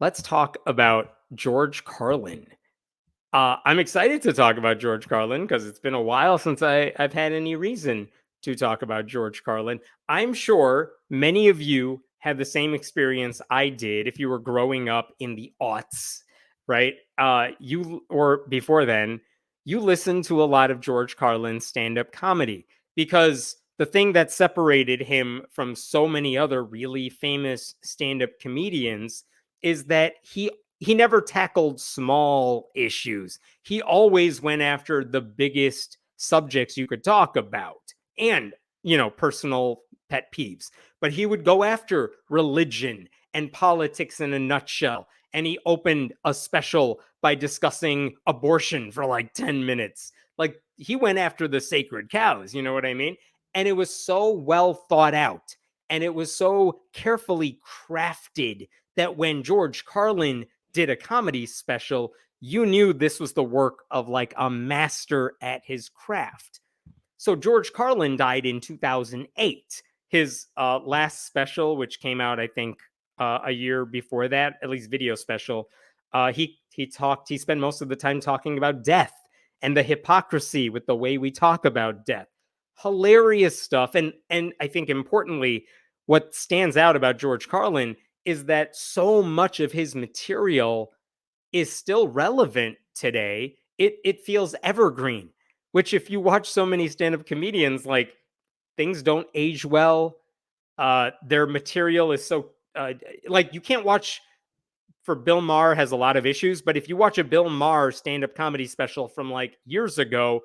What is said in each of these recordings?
Let's talk about George Carlin. I'm excited to talk about George Carlin because it's been a while since I've had any reason to talk about George Carlin. I'm sure many of you had the same experience I did if you were growing up in the aughts, right? You or before then, you listened to a lot of George Carlin's stand-up comedy because the thing that separated him from so many other really famous stand-up comedians is that he never tackled small issues. He always went after the biggest subjects you could talk about and, personal pet peeves. But he would go after religion and politics in a nutshell. And he opened a special by discussing abortion for like 10 minutes. Like he went after the sacred cows, you know what I mean? And it was so well thought out and it was so carefully crafted that when George Carlin did a comedy special, you knew this was the work of like a master at his craft. So George Carlin died in 2008. His last special, which came out, I think, a year before that, at least video special, he spent most of the time talking about death and the hypocrisy with the way we talk about death. Hilarious stuff. And I think importantly, what stands out about George Carlin is that so much of his material is still relevant today. It feels evergreen, which if you watch so many stand-up comedians, like things don't age well. Their material is so like you can't watch for Bill Maher has a lot of issues, but if you watch a Bill Maher stand-up comedy special from like years ago,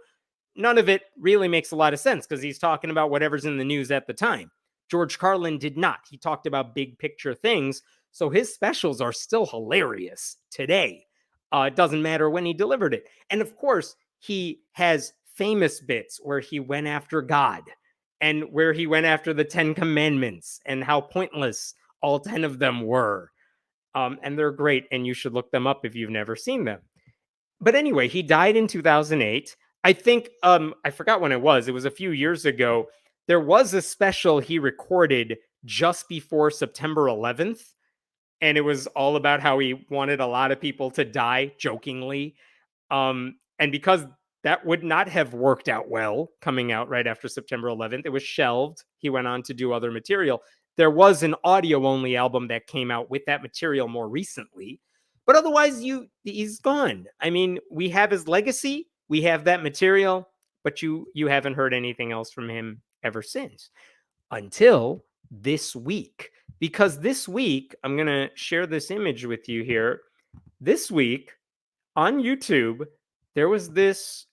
none of it really makes a lot of sense because he's talking about whatever's in the news at the time. George Carlin did not. He talked about big picture things. So his specials are still hilarious today. It doesn't matter when he delivered it. And of course, he has famous bits where he went after God and where he went after the 10 Commandments and how pointless all 10 of them were. And they're great, and you should look them up if you've never seen them. But anyway, he died in 2008. I think I forgot when it was. It was a few years ago. There was a special he recorded just before September 11th, and it was all about how he wanted a lot of people to die jokingly. And because that would not have worked out well coming out right after September 11th, it was shelved. He went on to do other material. There was an audio only album that came out with that material more recently. But otherwise, he's gone. I mean, we have his legacy, we have that material, but you haven't heard anything else from him ever since until this week. Because this week, I'm going to share this image with you here. This week on YouTube, there was this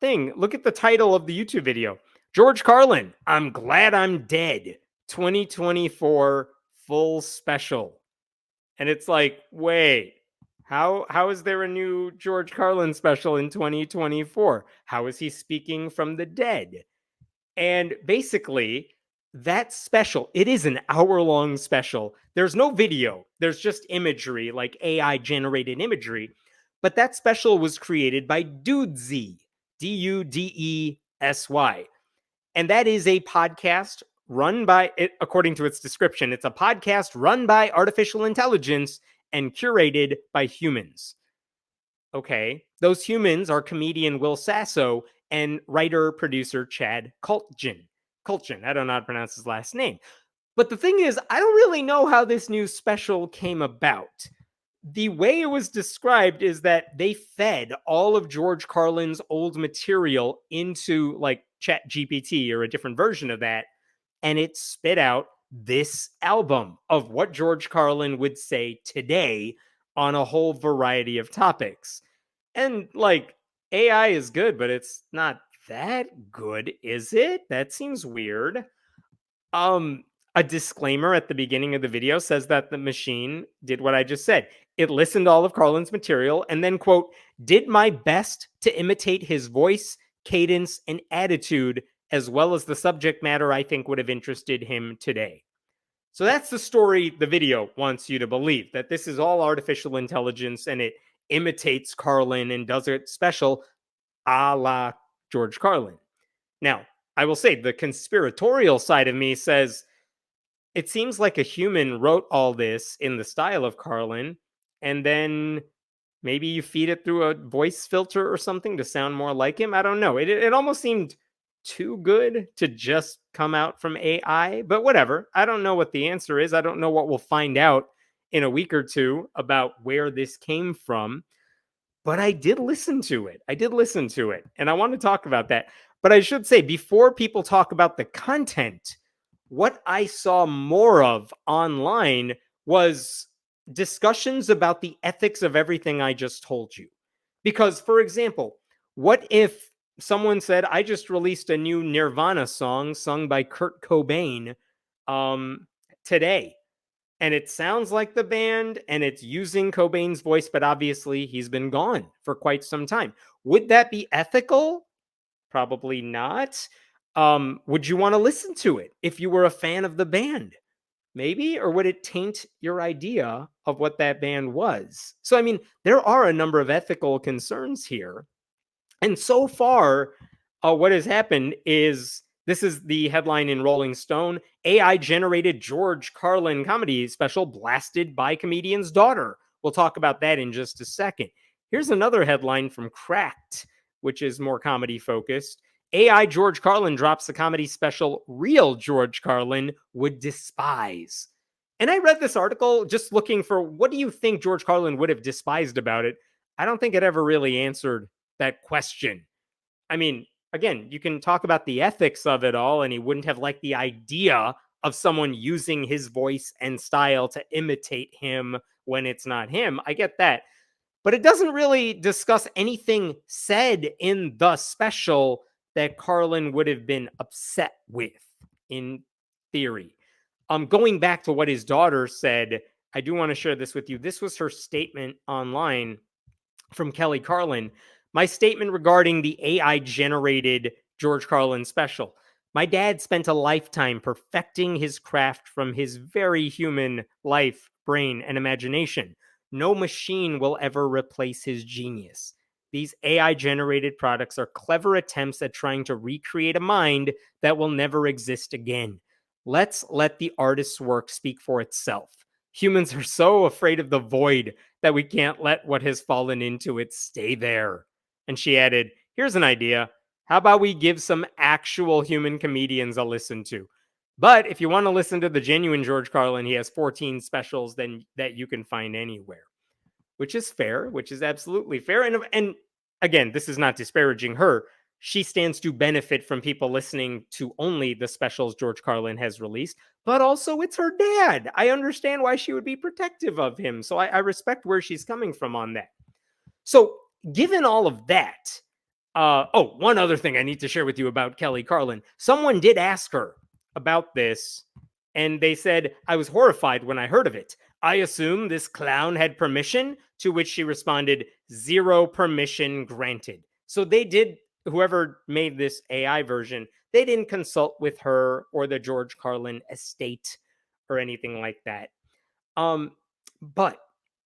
thing. Look at the title of the YouTube video. George Carlin, I'm Glad I'm Dead, 2024 full special. And it's like, wait, how is there a new George Carlin special in 2024? How is he speaking from the dead? And basically, that special, it is an hour-long special. There's no video. There's just imagery, like AI generated imagery. But that special was created by Dudesy, Dudesy. And that is a podcast run by, according to its description, it's a podcast run by artificial intelligence and curated by humans. Okay, those humans are comedian Will Sasso and writer-producer Chad Kultgen. I don't know how to pronounce his last name. But the thing is, I don't really know how this new special came about. The way it was described is that they fed all of George Carlin's old material into like Chat GPT or a different version of that, and it spit out this album of what George Carlin would say today on a whole variety of topics. And like AI is good, but it's not that good, is it? That seems weird. A disclaimer at the beginning of the video says that the machine did what I just said. It listened to all of Carlin's material and then, quote, did my best to imitate his voice, cadence, and attitude, as well as the subject matter I think would have interested him today. So that's the story the video wants you to believe, that this is all artificial intelligence and it imitates Carlin and does it special a la George Carlin. Now, I will say the conspiratorial side of me says, it seems like a human wrote all this in the style of Carlin, and then maybe you feed it through a voice filter or something to sound more like him. I don't know. It almost seemed too good to just come out from AI, but whatever. I don't know what the answer is. I don't know what we'll find out in a week or two about where this came from. But I did listen to it. I did listen to it. And I want to talk about that. But I should say, before people talk about the content, what I saw more of online was discussions about the ethics of everything I just told you. Because, for example, what if someone said, I just released a new Nirvana song sung by Kurt Cobain today? And it sounds like the band and it's using Cobain's voice, but obviously he's been gone for quite some time. Would that be ethical? Probably not. Would you want to listen to it if you were a fan of the band? Maybe, or would it taint your idea of what that band was? So, I mean, there are a number of ethical concerns here. And so far, what has happened is this is the headline in Rolling Stone: AI generated George Carlin comedy special blasted by comedian's daughter. We'll talk about that in just a second. Here's another headline from Cracked, which is more comedy focused. AI George Carlin drops the comedy special real George Carlin would despise. And I read this article just looking for what do you think George Carlin would have despised about it? I don't think it ever really answered that question. I mean, again, you can talk about the ethics of it all, and he wouldn't have liked the idea of someone using his voice and style to imitate him when it's not him. I get that. But it doesn't really discuss anything said in the special that Carlin would have been upset with, in theory. Going back to what his daughter said, I do want to share this with you. This was her statement online from Kelly Carlin. My statement regarding the AI generated George Carlin special. My dad spent a lifetime perfecting his craft from his very human life, brain, and imagination. No machine will ever replace his genius. These AI generated products are clever attempts at trying to recreate a mind that will never exist again. Let's let the artist's work speak for itself. Humans are so afraid of the void that we can't let what has fallen into it stay there. And she added, here's an idea. How about we give some actual human comedians a listen to? But if you want to listen to the genuine George Carlin, he has 14 specials then that you can find anywhere, which is fair, which is absolutely fair. And again, this is not disparaging her. She stands to benefit from people listening to only the specials George Carlin has released, but also it's her dad. I understand why she would be protective of him. So I respect where she's coming from on that. So, given all of that, one other thing I need to share with you about Kelly Carlin. Someone did ask her about this, and they said, I was horrified when I heard of it. I assume this clown had permission, to which she responded, zero permission granted. So they did, whoever made this AI version, they didn't consult with her or the George Carlin estate or anything like that. But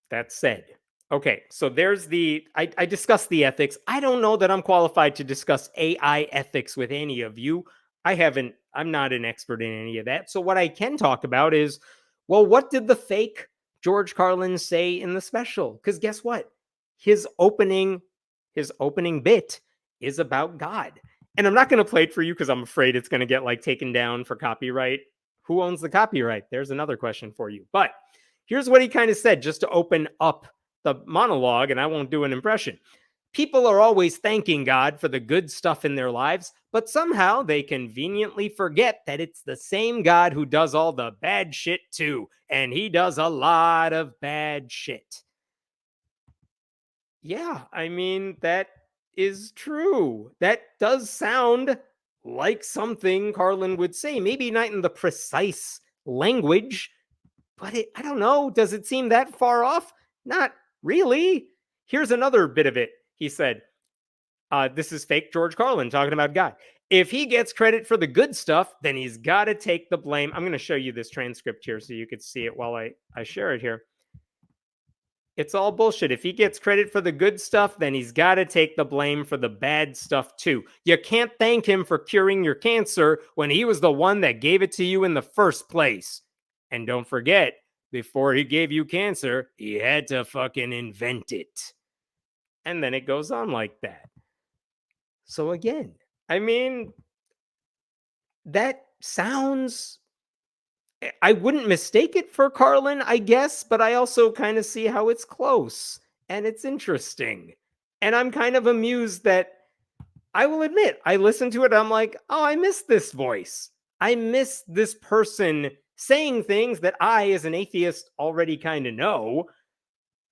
that said, okay, so there's I discussed the ethics. I don't know that I'm qualified to discuss AI ethics with any of you. I'm not an expert in any of that. So what I can talk about is, well, what did the fake George Carlin say in the special? Because guess what? His opening bit is about God. And I'm not going to play it for you because I'm afraid it's going to get like taken down for copyright. Who owns the copyright? There's another question for you. But here's what he kind of said just to open up the monologue, and I won't do an impression. People are always thanking God for the good stuff in their lives, but somehow they conveniently forget that it's the same God who does all the bad shit too, and he does a lot of bad shit. Yeah, I mean, that is true. That does sound like something Carlin would say. Maybe not in the precise language, but I don't know. Does it seem that far off? Not really. Here's another bit of it. He said, this is fake George Carlin talking about God. If he gets credit for the good stuff, then he's got to take the blame. I'm going to show you this transcript here so you could see it while I share it here. It's all bullshit. If he gets credit for the good stuff, then he's got to take the blame for the bad stuff too. You can't thank him for curing your cancer when he was the one that gave it to you in the first place. And don't forget, before he gave you cancer, he had to fucking invent it. And then it goes on like that. So again, I mean, that sounds, I wouldn't mistake it for Carlin, I guess, but I also kind of see how it's close and it's interesting. And I'm kind of amused that I will admit, I listen to it, I'm like, oh, I miss this voice. I miss this person saying things that I, as an atheist, already kind of know.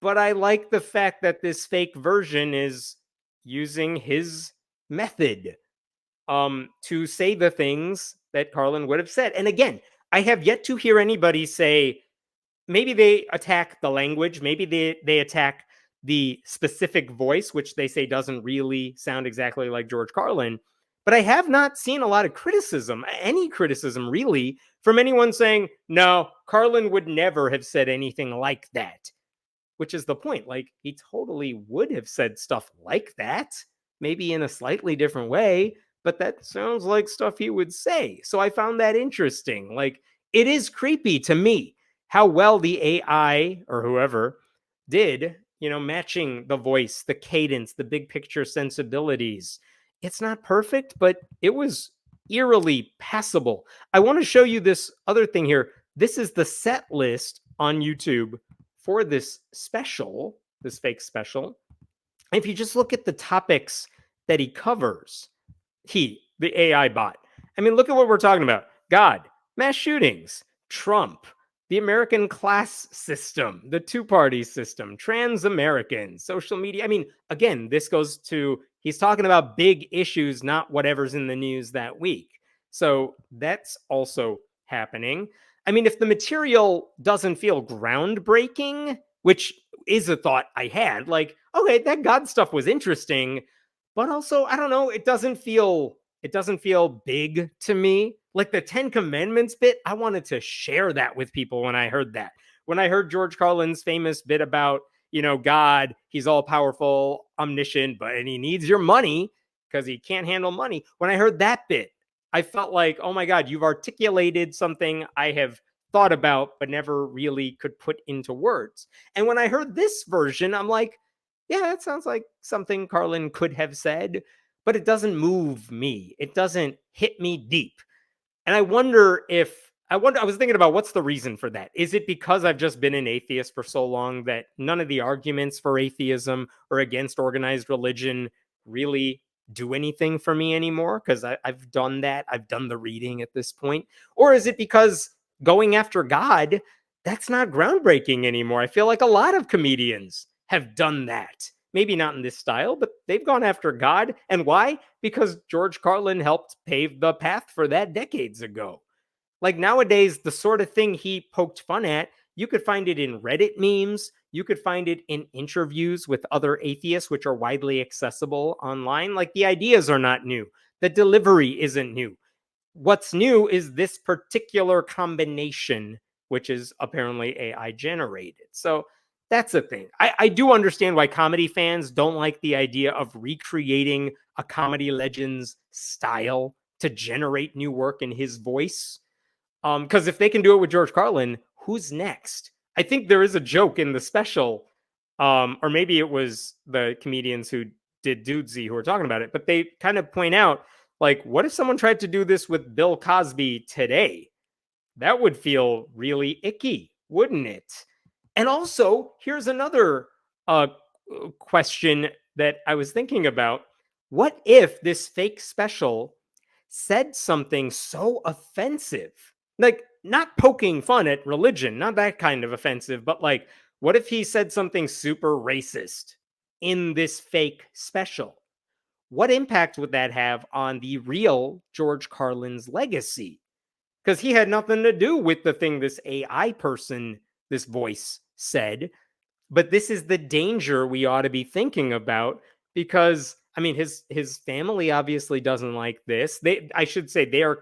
But I like the fact that this fake version is using his method to say the things that Carlin would have said. And again, I have yet to hear anybody say, maybe they attack the language, maybe they attack the specific voice, which they say doesn't really sound exactly like George Carlin. But I have not seen a lot of criticism, any criticism really, from anyone saying, no, Carlin would never have said anything like that. Which is the point. Like, he totally would have said stuff like that, maybe in a slightly different way, but that sounds like stuff he would say. So I found that interesting. Like, it is creepy to me how well the AI or whoever did, matching the voice, the cadence, the big picture sensibilities. It's not perfect, but it was eerily passable. I want to show you this other thing here. This is the set list on YouTube for this special, this fake special. If you just look at the topics that he covers, the AI bot, I mean, look at what we're talking about. God, mass shootings, Trump, the American class system, the two-party system, trans Americans, social media. I mean, again, this goes to, he's talking about big issues, not whatever's in the news that week. So that's also happening. I mean, if the material doesn't feel groundbreaking, which is a thought I had, like, okay, that God stuff was interesting, but also, I don't know, it doesn't feel big to me. Like the 10 Commandments bit, I wanted to share that with people when I heard that. When I heard George Carlin's famous bit about, God, he's all powerful, omniscient, and he needs your money because he can't handle money. When I heard that bit, I felt like, oh my God, you've articulated something I have thought about, but never really could put into words. And when I heard this version, I'm like, yeah, that sounds like something Carlin could have said, but it doesn't move me. It doesn't hit me deep. And I was thinking about what's the reason for that. Is it because I've just been an atheist for so long that none of the arguments for atheism or against organized religion really do anything for me anymore? Because I've done that. I've done the reading at this point. Or is it because going after God, that's not groundbreaking anymore? I feel like a lot of comedians have done that. Maybe not in this style, but they've gone after God. And why? Because George Carlin helped pave the path for that decades ago. Like nowadays, the sort of thing he poked fun at, you could find it in Reddit memes. You could find it in interviews with other atheists, which are widely accessible online. Like the ideas are not new. The delivery isn't new. What's new is this particular combination, which is apparently AI generated. So that's the thing. I do understand why comedy fans don't like the idea of recreating a comedy legend's style to generate new work in his voice. Because if they can do it with George Carlin, who's next? I think there is a joke in the special, or maybe it was the comedians who did Dudesy who were talking about it, but they kind of point out, like, what if someone tried to do this with Bill Cosby today? That would feel really icky, wouldn't it? And also, here's another question that I was thinking about. What if this fake special said something so offensive? Like, not poking fun at religion, not that kind of offensive, but like, what if he said something super racist in this fake special? What impact would that have on the real George Carlin's legacy? Because he had nothing to do with the thing this AI person, this voice said. But this is the danger we ought to be thinking about, because I mean his family obviously doesn't like this. I should say they're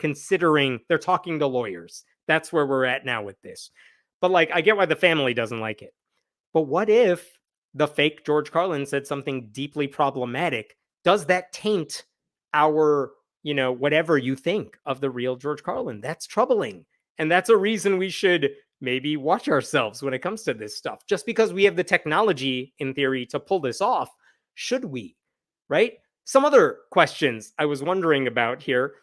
talking to lawyers. That's where we're at now with this. But like I get why the family doesn't like it. But what if the fake George Carlin said something deeply problematic? Does that taint our, whatever you think of the real George Carlin? That's troubling. And that's a reason we should maybe watch ourselves when it comes to this stuff. Just because we have the technology, in theory, to pull this off, should we? Right? Some other questions I was wondering about here.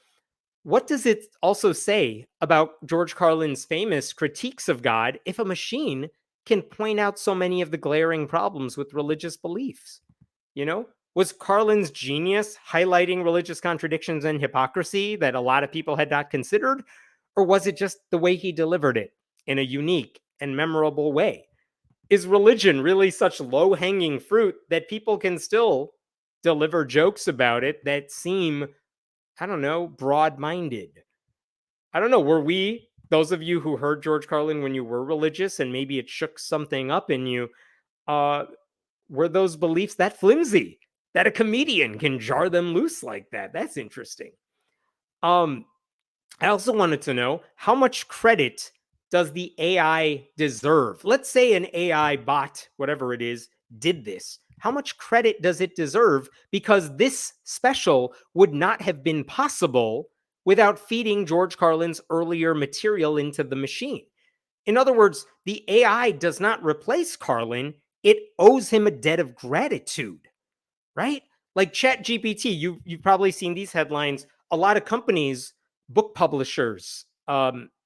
What does it also say about George Carlin's famous critiques of God if a machine can point out so many of the glaring problems with religious beliefs? You know, was Carlin's genius highlighting religious contradictions and hypocrisy that a lot of people had not considered? Or was it just the way he delivered it in a unique and memorable way? Is religion really such low hanging fruit that people can still deliver jokes about it that seem, I don't know, broad minded? I don't know. Were we, those of you who heard George Carlin when you were religious and maybe it shook something up in you, uh, were those beliefs that flimsy that a comedian can jar them loose like that? That's interesting. Um, I also wanted to know, how much credit does the AI deserve? Let's say an AI bot, whatever it is, did this. How much credit does it deserve? Because this special would not have been possible without feeding George Carlin's earlier material into the machine. In other words, the AI does not replace Carlin, it owes him a debt of gratitude, right? Like ChatGPT, you've probably seen these headlines. A lot of companies, book publishers,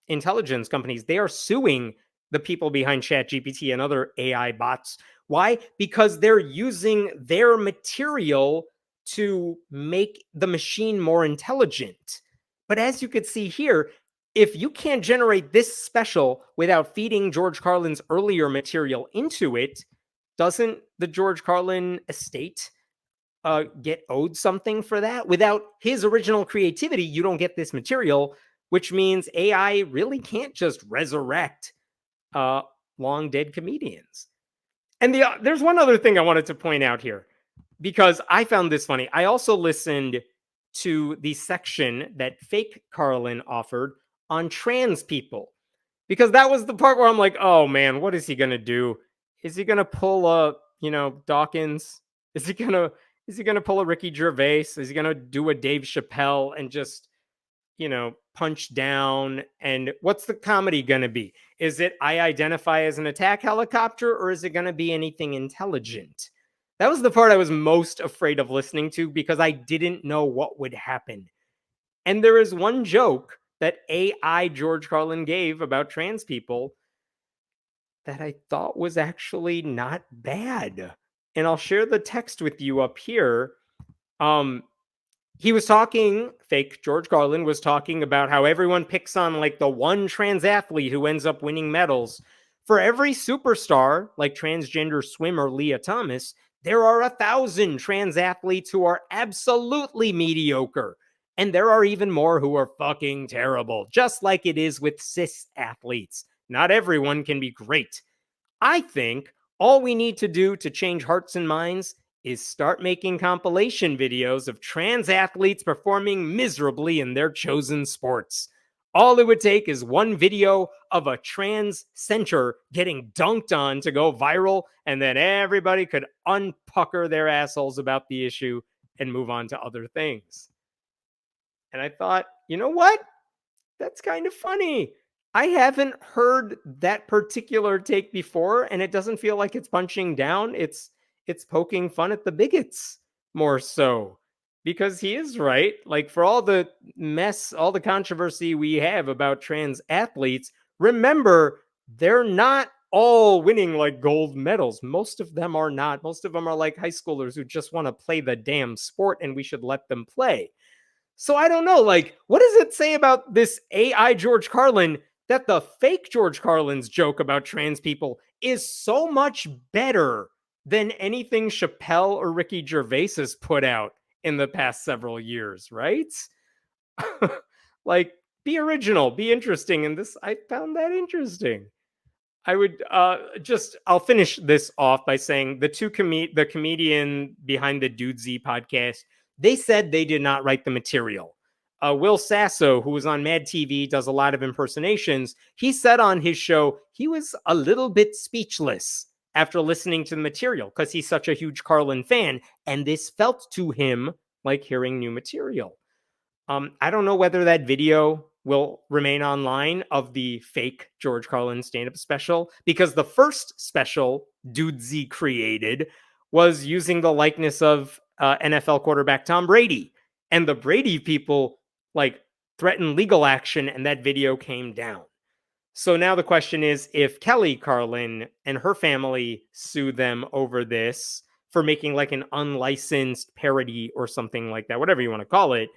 intelligence companies, they are suing the people behind ChatGPT and other AI bots. Why? Because they're using their material to make the machine more intelligent. But as you could see here, if you can't generate this special without feeding George Carlin's earlier material into it, doesn't the George Carlin estate get owed something for that? Without his original creativity, you don't get this material, which means AI really can't just resurrect uh, long dead comedians. And there's one other thing I wanted to point out here because I found this funny. I also listened to the section that fake Carlin offered on trans people because that was the part where I'm like, oh man, what is he gonna do? Is he gonna pull a, Dawkins? Is he gonna pull a Ricky Gervais? Is he gonna do a Dave Chappelle and just, punch down? And what's the comedy gonna be? Is it I identify as an attack helicopter, or is it gonna be anything intelligent? That was the part I was most afraid of listening to because I didn't know what would happen. And there is one joke that AI George Carlin gave about trans people that I thought was actually not bad. And I'll share the text with you up here. Um, he was talking, fake George Carlin was talking about how everyone picks on like the one trans athlete who ends up winning medals. For every superstar, like transgender swimmer Leah Thomas, there are 1,000 trans athletes who are absolutely mediocre. And there are even more who are fucking terrible, just like it is with cis athletes. Not everyone can be great. I think all we need to do to change hearts and minds is start making compilation videos of trans athletes performing miserably in their chosen sports. All it would take is one video of a trans center getting dunked on to go viral, and then everybody could unpucker their assholes about the issue and move on to other things. And I thought, you know what? That's kind of funny. I haven't heard that particular take before, and it doesn't feel like it's punching down. It's poking fun at the bigots more so. Because he is right. Like, for all the mess, all the controversy we have about trans athletes, remember, they're not all winning like gold medals. Most of them are not. Most of them are like high schoolers who just want to play the damn sport, and we should let them play. So I don't know, like, what does it say about this AI George Carlin that the fake George Carlin's joke about trans people is so much better than anything Chappelle or Ricky Gervais has put out in the past several years, right? Like, be original, be interesting. And this, I found that interesting. I would I'll finish this off by saying the comedian behind the Dudesy podcast, they said they did not write the material. Will Sasso, who was on Mad TV, does a lot of impersonations. He said on his show he was a little bit speechless after listening to the material because he's such a huge Carlin fan, and this felt to him like hearing new material. I don't know whether that video will remain online of the fake George Carlin stand-up special, because the first special, Dudesy created, was using the likeness of NFL quarterback Tom Brady. And the Brady people like threatened legal action, and that video came down. So now the question is, if Kelly Carlin and her family sue them over this for making like an unlicensed parody or something like that, whatever you want to call it,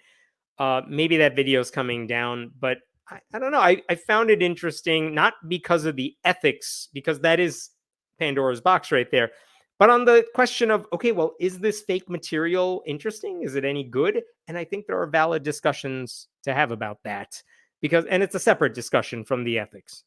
maybe that video is coming down. But I don't know. I found it interesting, not because of the ethics, because that is Pandora's box right there, but on the question of, okay, well, is this fake material interesting? Is it any good? And I think there are valid discussions to have about that, because, and it's a separate discussion from the ethics.